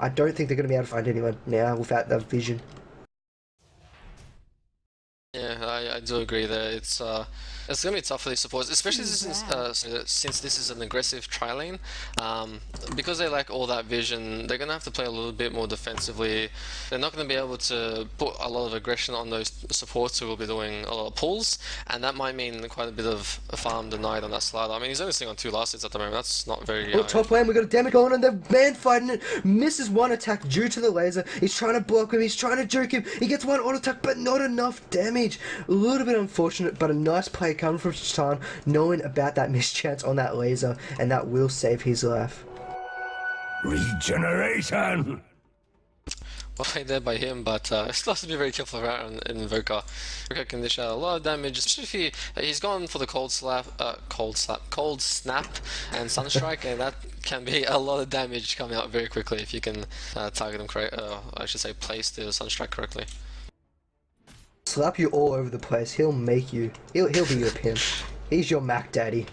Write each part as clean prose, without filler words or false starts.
I don't think they're going to be able to find anyone now without that vision. Yeah, I do agree there. It's gonna be tough for these supports, especially since this is an aggressive tri lane. Because they lack all that vision, they're gonna have to play a little bit more defensively. They're not gonna be able to put a lot of aggression on those supports who will be doing a lot of pulls, and that might mean quite a bit of farm denied on that slider. I mean, he's only sitting on 2 last hits at the moment. That's not very. Oh, top lane, we got a damage going on. The man fighting it misses one attack due to the laser. He's trying to block him. He's trying to juke him. He gets one auto attack, but not enough damage. A little bit unfortunate, but a nice play coming from Stan, knowing about that mischance on that laser, and that will save his life. Regeneration! Well played there by him, but still has to be very careful around in Invoker. Invoker can dish out a lot of damage, especially if he's gone for the cold snap, and Sunstrike, and that can be a lot of damage coming out very quickly if you can target him I should say place the Sunstrike correctly. Slap you all over the place. He'll make you. He'll be your pimp. He's your Mac Daddy.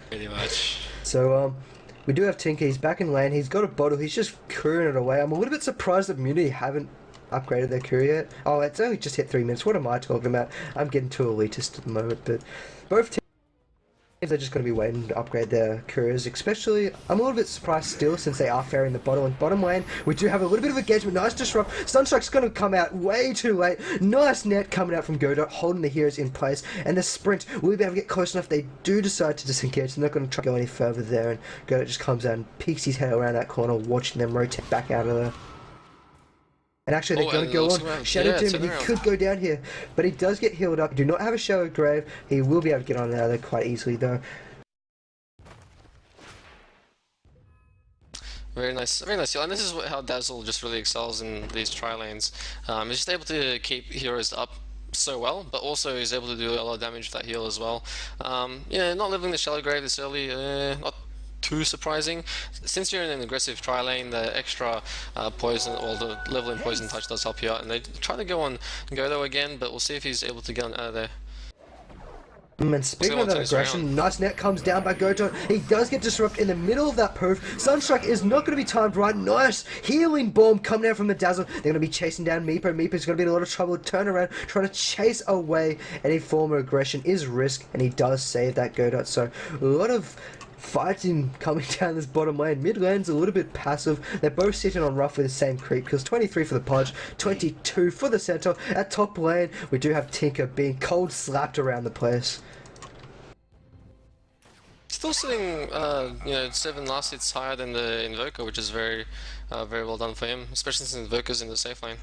Pretty much. So we do have Tinker. He's back in lane. He's got a bottle. He's just couriering it away. I'm a little bit surprised the community haven't upgraded their courier yet. Oh, it's only just hit 3 minutes. What am I talking about? I'm getting too elitist at the moment, but both teams are just going to be waiting to upgrade their couriers, especially. I'm a little bit surprised still since they are faring the bottom lane. We do have a little bit of engagement. Nice disrupt. Sunstrike's going to come out way too late. Nice net coming out from Godot, holding the heroes in place, and the sprint will be able to get close enough. They do decide to disengage. They're not going to try to go any further there, and Godot just comes out and peeks his head around that corner, watching them rotate back out of there. And actually, they're going to go on. Shadow Demon, he could go down here, but he does get healed up. Do not have a Shadow Grave. He will be able to get on out of there quite easily, though. Very nice, very nice. And this is how Dazzle just really excels in these tri lanes. He's just able to keep heroes up so well, but also he's able to do a lot of damage with that heal as well. Yeah, not leveling the Shallow Grave this early, not too surprising. Since you're in an aggressive tri lane, the extra poison or the leveling poison touch does help you out, and they try to go on Godo again, but we'll see if he's able to get on out of there. And speaking of that aggression, nice net comes down by Goto. He does get disrupted in the middle of that perf. Sunstrike is not going to be timed right. Nice healing bomb coming out from the Dazzle. They're going to be chasing down Meepo. Meepo's going to be in a lot of trouble. Turn around, trying to chase away any form of aggression is risk, and he does save that Goto. So a lot of fighting coming down this bottom lane. Mid lane's a little bit passive. They're both sitting on roughly the same creep because 23 for the Pudge, 22 for the center. At top lane, we do have Tinker being cold slapped around the place. Still sitting, 7 last hits higher than the Invoker, which is very well done for him, especially since Invoker's in the safe lane.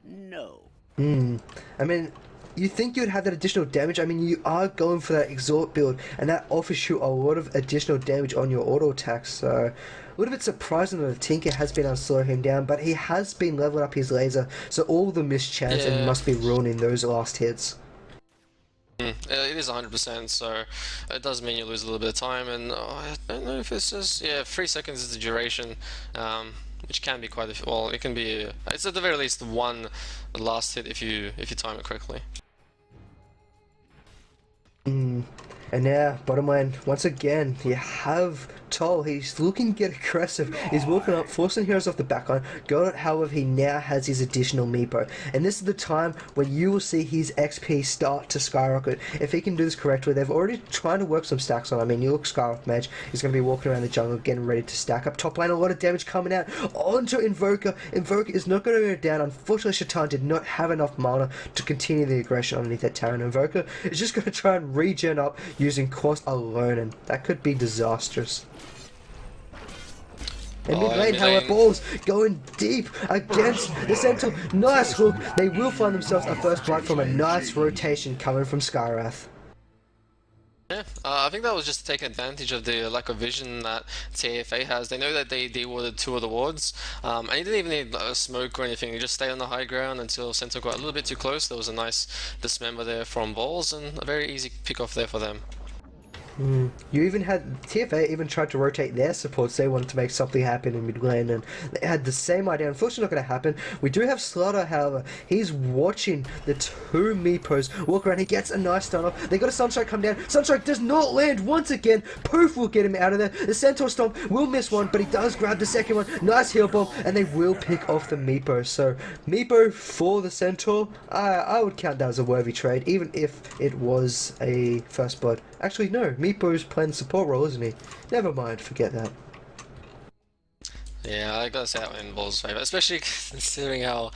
No. I mean, you think you'd have that additional damage. I mean, you are going for that Exhort build, and that offers you a lot of additional damage on your auto attacks, so a little bit surprising that Tinker has been able to slow him down, but he has been leveling up his laser, so all the mischance and must be ruining those last hits. It is 100%, so it does mean you lose a little bit of time, and I don't know if it's just 3 seconds is the duration, which can be quite well. It can be it's at the very least one last hit if you time it correctly. And now, bottom lane, once again, you have Toll. He's looking to get aggressive. He's walking up, forcing heroes off the backline. Got it, however, he now has his additional Meepo. And this is the time when you will see his XP start to skyrocket. If he can do this correctly, they've already tried to work some stacks on. I mean, you look Skyrocket Mage. He's going to be walking around the jungle, getting ready to stack up. Top lane, a lot of damage coming out onto Invoker. Invoker is not going to go down. Unfortunately, Shaitan did not have enough mana to continue the aggression underneath that tower. And Invoker is just going to try and regen up using cost alone, and that could be disastrous. And mid lane, however, balls going deep against the Sentinel. Nice hook. They will find themselves a first blood from a nice rotation coming from Skyrath. Yeah, I think that was just taking advantage of the lack of vision that TFA has. They know that they dewarded 2 of the wards, and he didn't even need a smoke or anything. He just stayed on the high ground until Sentinel got a little bit too close. There was a nice dismember there from Balls, and a very easy pick off there for them. You even had TFA even tried to rotate their supports. They wanted to make something happen in mid lane, and they had the same idea. Unfortunately, not going to happen. We do have Slaughter, however. He's watching the two Meepos walk around. He gets a nice stun off. They got a Sunstrike come down. Sunstrike does not land once again. Poof will get him out of there. The Centaur Stomp will miss one, but he does grab the second one. Nice heal bomb, and they will pick off the Meepo. So Meepo for the Centaur. I would count that as a worthy trade, even if it was a first blood. Actually, no. Meepo's playing the support role, isn't he? Never mind, forget that. Yeah, I gotta say that one in Ball's favour, especially considering how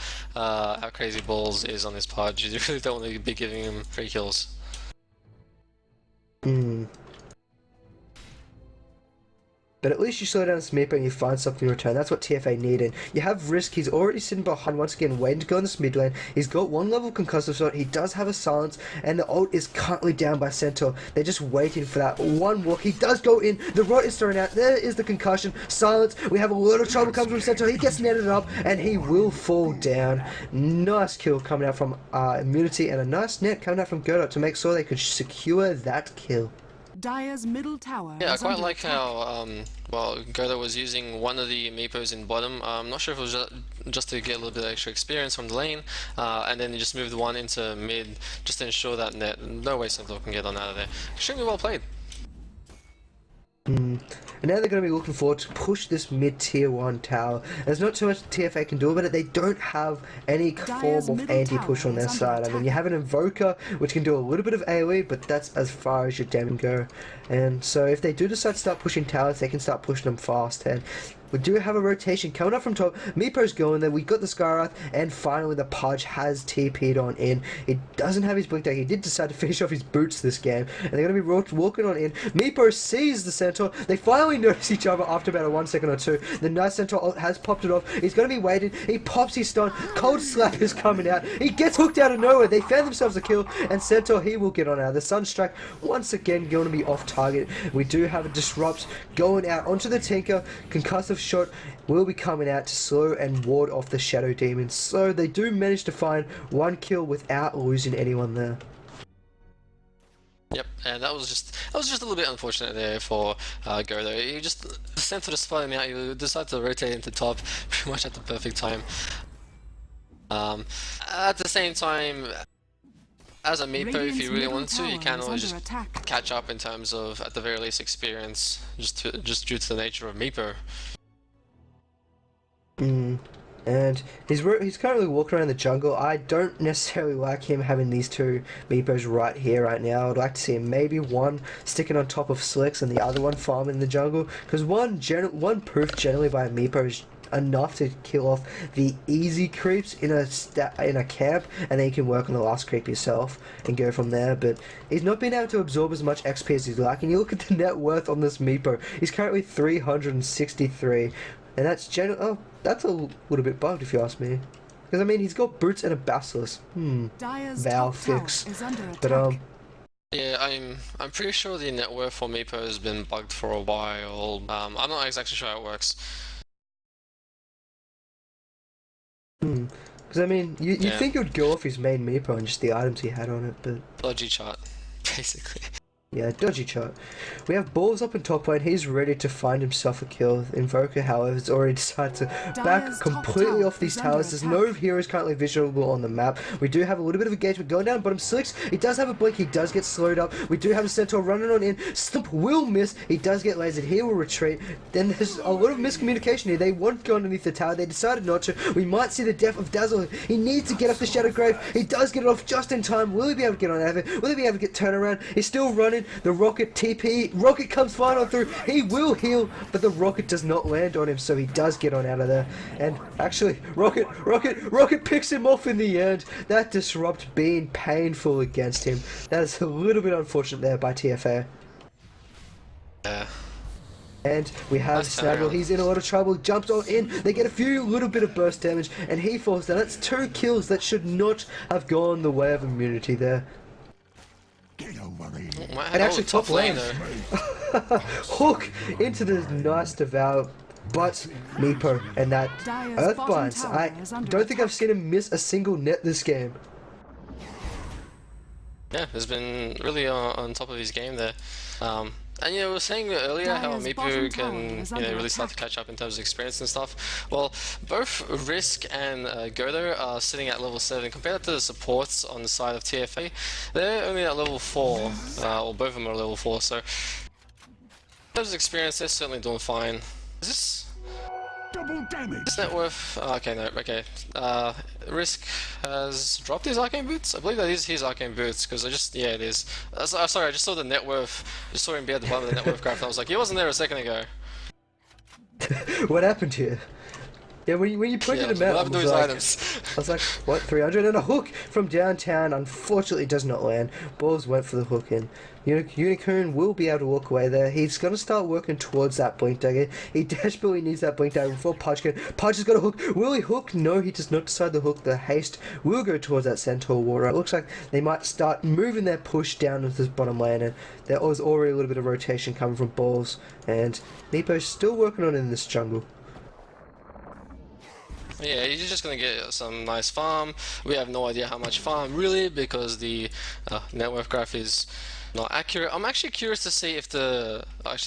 crazy Balls is on this pod. You really don't want to be giving him free kills. But at least you slow down this Meepo and you find something in return. That's what TFA needed. You have Risk. He's already sitting behind once again, waiting to go in this mid lane. He's got one level concussive shot. He does have a silence, and the ult is currently down by Centaur. They're just waiting for that one walk. He does go in. The rot is thrown out. There is the concussion. Silence. We have a lot of trouble coming from Centaur. He gets netted up, and he will fall down. Nice kill coming out from Immunity, and a nice net coming out from Godot to make sure they could secure that kill. Dire's middle tower. Yeah, I is quite under like attack. how well Gerda was using one of the Meepos in bottom. I'm not sure if it was just to get a little bit of extra experience from the lane, and then you just moved one into mid just to ensure that no way Centaur can get on out of there. Extremely well played. And now they're going to be looking forward to push this mid tier 1 tower. There's not too much TFA can do about it. They don't have any Dire's form of middle anti-push on tower their is side. under I mean, you have an Invoker, which can do a little bit of AoE, but that's as far as your damage go. And so if they do decide to start pushing towers, they can start pushing them fast. And we do have a rotation coming up from top. Meepo's going there. We got the Skyrath, and finally the Pudge has TP'd on in. He doesn't have his blink deck. He did decide to finish off his boots this game, and they're going to be walking on in. Meepo sees the Centaur. They finally notice each other after about a 1 second or two. The nice Centaur has popped it off. He's going to be waiting. He pops his stun. Cold Slap is coming out. He gets hooked out of nowhere. They found themselves a kill, and Centaur, he will get on out. The Sunstrike once again going to be off target. We do have a Disrupt going out onto the Tinker. Concussive shot will be coming out to slow and ward off the Shadow Demons. So they do manage to find one kill without losing anyone there. Yep, and that was just a little bit unfortunate there for Gerda. You just sent to the spot him out. You decide to rotate into top pretty much at the perfect time. At the same time, as a Meepo, if you really want to, you can always just catch up in terms of, at the very least, experience, just due to the nature of Meepo. And he's currently walking around the jungle. I don't necessarily like him having these two Meepos right here, right now. I'd like to see him maybe one sticking on top of Slicks and the other one farming in the jungle. Because one poof generally by a Meepo is enough to kill off the easy creeps in a camp, and then you can work on the last creep yourself and go from there. But he's not been able to absorb as much XP as he'd like. And you look at the net worth on this Meepo. He's currently 363. And that's that's a little bit bugged if you ask me. Because I mean, he's got boots and a basilisk. Dire's Val top tower fix. is under attack. But Yeah, I'm pretty sure the net worth for Meepo has been bugged for a while. I'm not exactly sure how it works. because I mean, you Yeah. think it would go off his main Meepo and just the items he had on it, but Dodgy chart, basically. yeah, dodgy chart. We have Balls up in top lane. He's ready to find himself a kill. Invoker, however, has already decided to back Dire's top completely tower off these is under towers. There's no attack. heroes currently visible on the map. We do have a little bit of engagement going down bottom. Slicks, he does have a blink. He does get slowed up. We do have a Centaur running on in. Stump will miss. He does get lasered. He will retreat. Then there's a lot of miscommunication here. They want to go underneath the tower. They decided not to. We might see the death of Dazzle. He needs to get off the Shadow Grave. He does get it off just in time. Will he be able to get on out of it? Will he be able to get turned around? He's still running. The Rocket TP. Rocket comes flying on through. He will heal, but the Rocket does not land on him, so he does get on out of there. And actually, Rocket picks him off in the end. That Disrupt being painful against him. That is a little bit unfortunate there by TFA. Yeah. And we have Nice Snaggle. turnaround. He's in a lot of trouble. Jumps on in. They get a few little bit of burst damage, and he falls down. That's 2 kills that should not have gone the way of immunity there. And actually top lane. though. Hook into the nice Devour, but Meepo and that Dire's Earthbinds. bottom I tower is under don't think I've attack. seen him miss a single net this game. Yeah, has been really on top of his game there. And we were saying earlier how Dire's bottom Mipu tower can, is under really start to attack. catch up in terms of experience and stuff. Well, both Risk and Godo are sitting at level 7. Compared to the supports on the side of TFA, they're only at level 4, or both of them are level 4, so in terms of experience, they're certainly doing fine. Is this... Double damage. Is net worth? Okay, no, okay. Risk has dropped his arcane boots? I believe that is his arcane boots, because yeah, it is. Sorry, I just saw the net worth, just saw him be at the bottom of the net worth graph, and I was like, he wasn't there a second ago. What happened here? Yeah, when you pointed him out, what happened to his items? I was like, what, 300? And a hook from downtown, unfortunately does not land. Balls went for the hook in. Unicorn will be able to walk away there. He's going to start working towards that blink dagger. He desperately needs that blink dagger before Pudge can. Pudge has got a hook. Will he hook? No, he does not decide to hook. The haste will go towards that centaur water. It looks like they might start moving their push down into this bottom lane, and there was already a little bit of rotation coming from Balls, and Nepo's still working on it in this jungle. Yeah, he's just gonna get some nice farm. We have no idea how much farm really, because the net worth graph is not accurate. I'm actually curious to see if the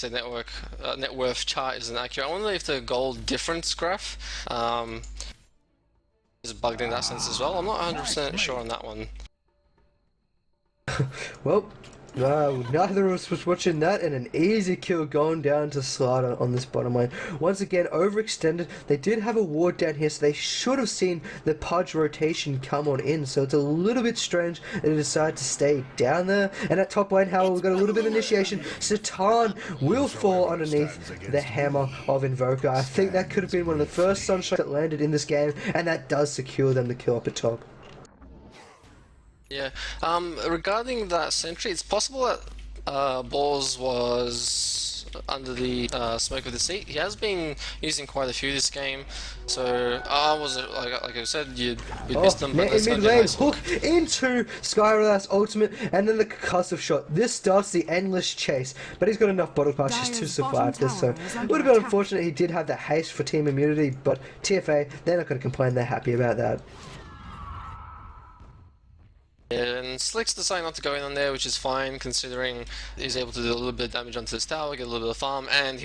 net worth chart isn't accurate. I wonder if the gold difference graph is bugged in that sense as well. I'm not 100% sure on that one. Well, neither of us was watching that, and an easy kill going down to Slider on this bottom lane. Once again, overextended. They did have a ward down here, so they should have seen the Pudge rotation come on in, so it's a little bit strange that they decided to stay down there. And at top lane, however, we've got a little bit of initiation. Satan will fall underneath the hammer of Invoker. I think that could have been one of the first sunshots that landed in this game, and that does secure them the kill up at top. Yeah. Regarding that sentry, it's possible that Balls was under the smoke of the seat. He has been using quite a few this game, so like I said, we missed them. But In mid lane, hook into Skyrla's ultimate, and then the concussive shot. This starts the endless chase, but he's got enough bottle passes to Dire's survive bottom this. So tower is it under would have been attack. unfortunate he did have the haste for team immunity, but TFA, they're not going to complain. They're happy about that. And Slick's decided not to go in on there, which is fine, considering he's able to do a little bit of damage onto this tower, get a little bit of farm, and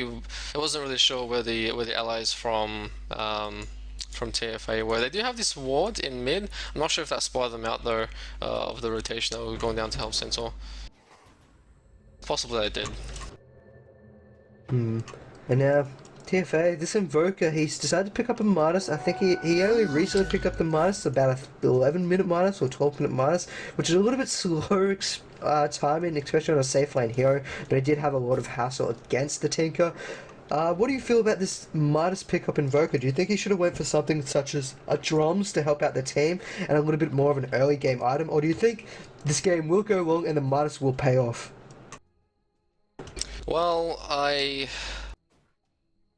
I wasn't really sure where the allies from TFA were. They do have this ward in mid. I'm not sure if that spotted them out though of the rotation that were going down to help Centaur. It's possible that it did. And now TFA, this Invoker, he's decided to pick up a minus. I think he only recently picked up the minus, about a 11-minute minus or 12-minute minus, which is a little bit slow timing, especially on a safe lane hero, but he did have a lot of hassle against the Tinker. What do you feel about this minus pickup Invoker? Do you think he should have went for something such as a drums to help out the team and a little bit more of an early game item, or do you think this game will go long and the minus will pay off? Well,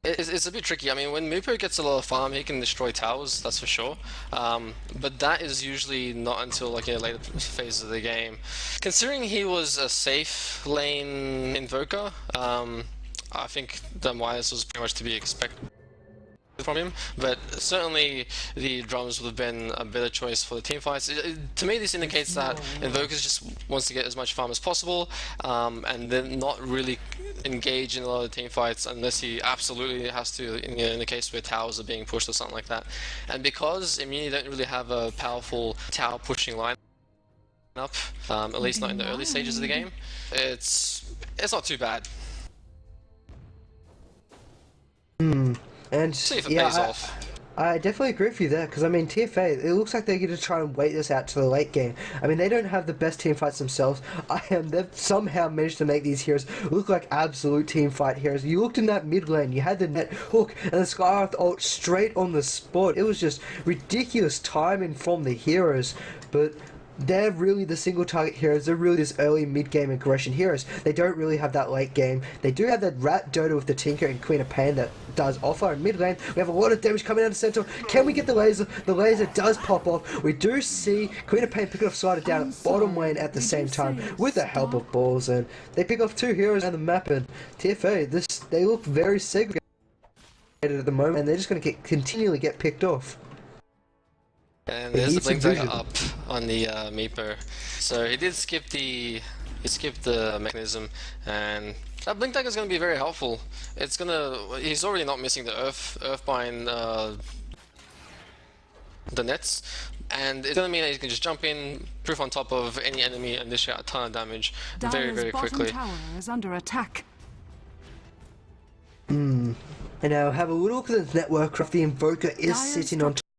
It's a bit tricky. I mean, when Mupo gets a lot of farm, he can destroy towers, that's for sure. But that is usually not until like a later phase of the game. Considering he was a safe lane Invoker, I think the minus was pretty much to be expected from him, but certainly the drums would have been a better choice for the team fights. To me, this indicates that Invokers just wants to get as much farm as possible, and then not really engage in a lot of team fights unless he absolutely has to, in the case where towers are being pushed or something like that. And because Immunity don't really have a powerful tower pushing line up, at least not in the early stages of the game, it's not too bad. And See if it yeah, pays off. I definitely agree with you there, because I mean TFA, it looks like they're going to try and wait this out to the late game. I mean, they don't have the best team fights themselves. They've somehow managed to make these heroes look like absolute team fight heroes. You looked in that mid lane, you had the net hook and the Skyrath ult straight on the spot. It was just ridiculous timing from the heroes, but they're really the single target heroes. They're really this early mid-game aggression heroes. They don't really have that late game. They do have that rat Dota with the Tinker and Queen of Pain that does offer. In mid lane, we have a lot of damage coming out of center. Can we get the laser? The laser does pop off. We do see Queen of Pain picking off Slider down at bottom lane at the same time with the help of Balls, and they pick off two heroes on the map. And TFA, they look very segregated at the moment, and they're just going to continually get picked off. And He there's the needs some blink dagger vision. up on the Meepo. So he did skip the mechanism, and that blink dagger is going to be very helpful. It's gonna he's already not missing the earthbind the nets, and it's gonna mean that he can just jump in, proof on top of any enemy, and dish out a ton of damage very Dire's bottom quickly. tower is under attack. And now have a look at the network craft. The Invoker is Dire's sitting on top.